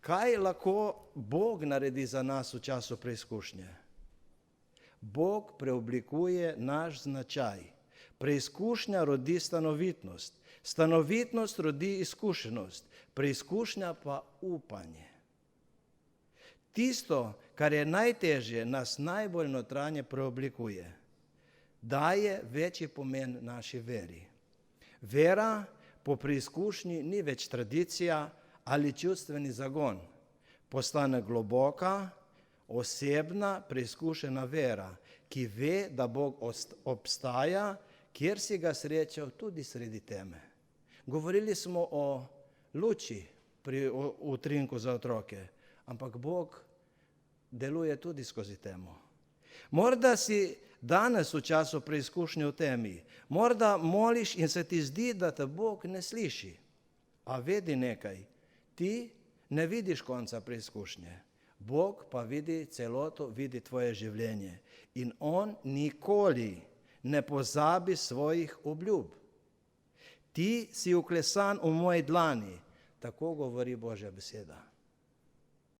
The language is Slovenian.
Kaj lahko Bog naredi za nas v času preizkušnje? Bog preoblikuje naš značaj. Preizkušnja rodi stanovitnost. Stanovitnost rodi izkušenost. Preizkušnja pa upanje. Tisto, kar je najtežje, nas najbolj notranje preoblikuje. Daje večji pomen naši veri. Vera po preizkušnji ni več tradicija ali čustveni zagon. Postane globoka, osebna, preizkušena vera, ki ve, da Bog obstaja, kjer si ga srečal tudi sredi teme. Govorili smo o luči pri utrinku za otroke, ampak Bog deluje tudi skozi temo. Morda si danes v času preizkušnje v temi, morda moliš in se ti zdi, da te Bog ne sliši. A vedi nekaj, ti ne vidiš konca preizkušnje. Bog pa vidi celoto, vidi tvoje življenje. In on nikoli ne pozabi svojih obljub. Ti si uklesan v moji dlani, tako govori Božja beseda.